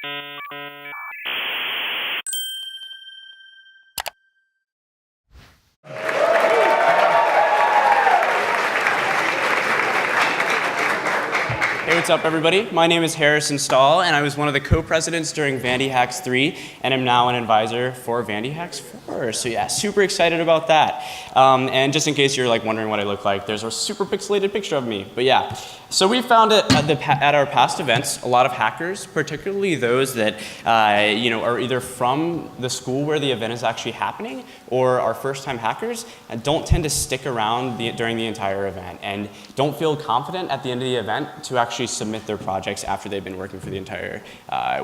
Hey, what's up, everybody? My name is Harrison Stahl, and I was one of the co-presidents during Vandy Hacks 3, and I'm now an advisor for Vandy Hacks 4. So yeah, super excited about that. And just in case you're like wondering what I look like, there's a super pixelated picture of me. But yeah, so we found it at our past events, a lot of hackers, particularly those that are either from the school where the event is actually happening or are first-time hackers, and don't tend to stick around during the entire event and don't feel confident at the end of the event to actually submit their projects after they've been working for the entire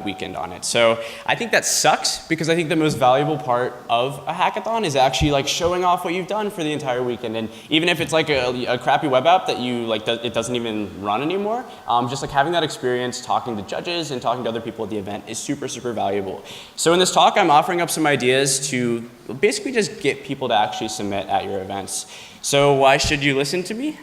weekend on it. So I think that sucks, because I think the most valuable part of a hackathon is actually like showing off what you've done for the entire weekend. And even if it's like a crappy web app that you like, it doesn't even run anymore, just like having that experience talking to judges and talking to other people at the event is super, super valuable. So in this talk, I'm offering up some ideas to basically just get people to actually submit at your events. So why should you listen to me?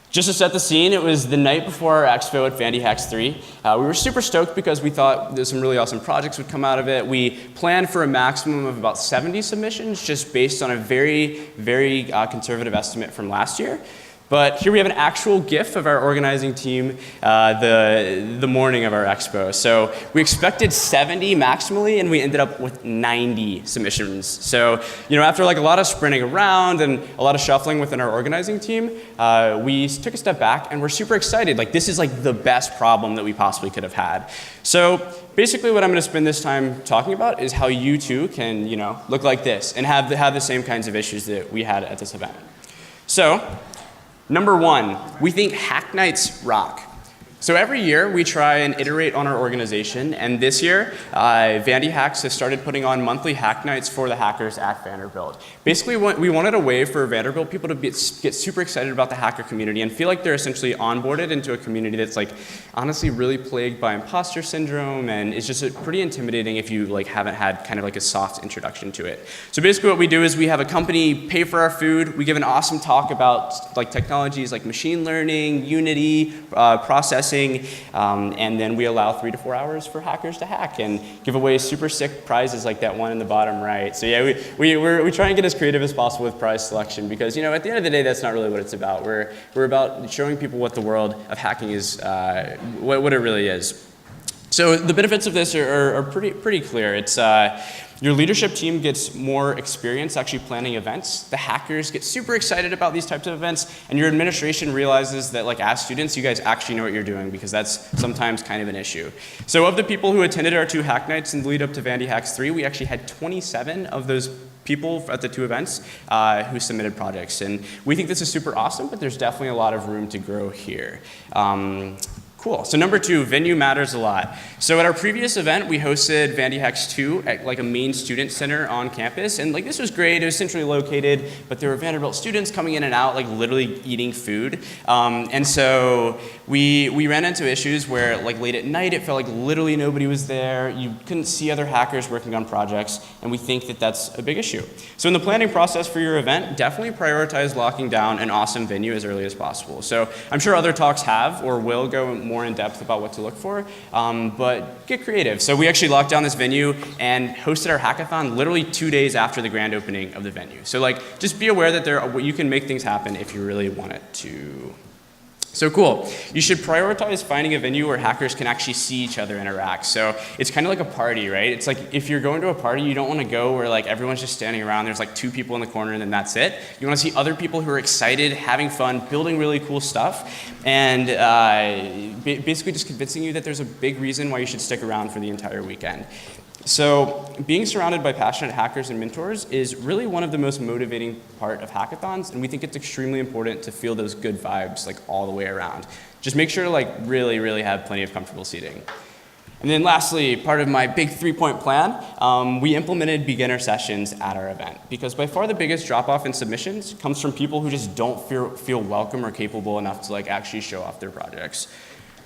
Just to set the scene, it was the night before our expo at Vandy Hacks 3. We were super stoked because we thought there's some really awesome projects would come out of it. We planned for a maximum of about 70 submissions, just based on a very, very conservative estimate from last year. But here we have an actual GIF of our organizing team the morning of our expo. So we expected 70 maximally, and we ended up with 90 submissions. So after like a lot of sprinting around and a lot of shuffling within our organizing team, we took a step back and we're super excited. Like, this is like the best problem that we possibly could have had. So basically what I'm going to spend this time talking about is how you too can look like this and have the same kinds of issues that we had at this event. So number one, we think hack nights rock. So every year we try and iterate on our organization, and this year Vandy Hacks has started putting on monthly hack nights for the hackers at Vanderbilt. Basically, we wanted a way for Vanderbilt people to get super excited about the hacker community and feel like they're essentially onboarded into a community that's like honestly really plagued by imposter syndrome, and it's just pretty intimidating if you like haven't had kind of like a soft introduction to it. So basically what we do is we have a company pay for our food, we give an awesome talk about like technologies like machine learning, Unity, processing, and then we allow 3 to 4 hours for hackers to hack and give away super sick prizes like that one in the bottom right. So yeah, we try and get as creative as possible with prize selection, because at the end of the day, that's not really what it's about. We're about showing people what the world of hacking is, what it really is. So the benefits of this are pretty clear. It's your leadership team gets more experience actually planning events. The hackers get super excited about these types of events, and your administration realizes that like as students, you guys actually know what you're doing, because that's sometimes kind of an issue. So of the people who attended our 2 hack nights in the lead up to Vandy Hacks 3, we actually had 27 of those people at the 2 events who submitted projects. And we think this is super awesome, but there's definitely a lot of room to grow here. Cool. So number 2, venue matters a lot. So at our previous event, we hosted Vandy Hacks 2 at like a main student center on campus, and like this was great. It was centrally located, but there were Vanderbilt students coming in and out, like literally eating food. And so we ran into issues where like late at night, it felt like literally nobody was there. You couldn't see other hackers working on projects, and we think that that's a big issue. So in the planning process for your event, definitely prioritize locking down an awesome venue as early as possible. So I'm sure other talks have or will go more in depth about what to look for, but get creative. So we actually locked down this venue and hosted our hackathon literally 2 days after the grand opening of the venue. So like, just be aware that you can make things happen if you really want it to. So cool. You should prioritize finding a venue where hackers can actually see each other interact. So it's kind of like a party, right? It's like if you're going to a party, you don't want to go where like everyone's just standing around, there's like 2 people in the corner and then that's it. You want to see other people who are excited, having fun, building really cool stuff, and basically just convincing you that there's a big reason why you should stick around for the entire weekend. So being surrounded by passionate hackers and mentors is really one of the most motivating part of hackathons, and we think it's extremely important to feel those good vibes like all the way around. Just make sure to like really, really have plenty of comfortable seating. And then lastly, part of my big 3-point plan, we implemented beginner sessions at our event, because by far the biggest drop-off in submissions comes from people who just don't feel welcome or capable enough to like actually show off their projects.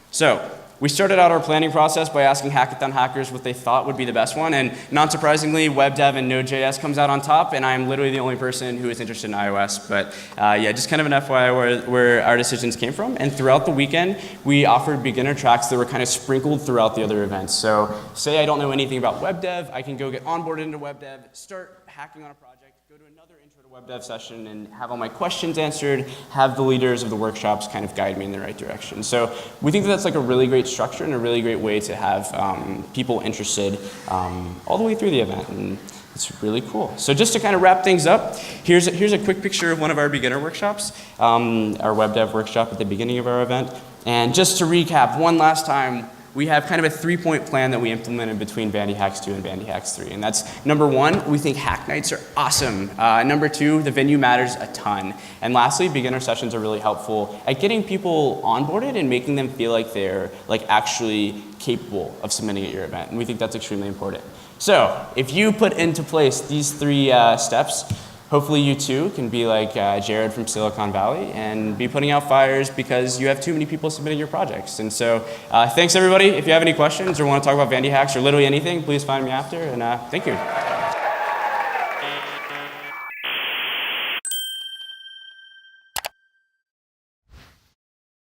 So we started out our planning process by asking Hackathon hackers what they thought would be the best one, and not surprisingly, web dev and Node.js comes out on top, and I'm literally the only person who is interested in iOS. But yeah, just kind of an FYI where our decisions came from. And throughout the weekend, we offered beginner tracks that were kind of sprinkled throughout the other events. So say I don't know anything about web dev, I can go get onboarded into web dev, start hacking on a project, go to another intro to web dev session, and have all my questions answered, have the leaders of the workshops kind of guide me in the right direction. So we think that that's like a really great structure and a really great way to have people interested all the way through the event. And it's really cool. So just to kind of wrap things up, here's a quick picture of one of our beginner workshops, our web dev workshop at the beginning of our event. And just to recap one last time, we have kind of a 3-point plan that we implemented between Vandy Hacks 2 and Vandy Hacks 3. And that's number 1, we think hack nights are awesome. Number 2, the venue matters a ton. And lastly, beginner sessions are really helpful at getting people onboarded and making them feel like they're like actually capable of submitting at your event. And we think that's extremely important. So if you put into place these 3 steps, hopefully you too can be like Jared from Silicon Valley and be putting out fires because you have too many people submitting your projects. And so thanks everybody. If you have any questions or want to talk about Vandy Hacks or literally anything, please find me after. And thank you.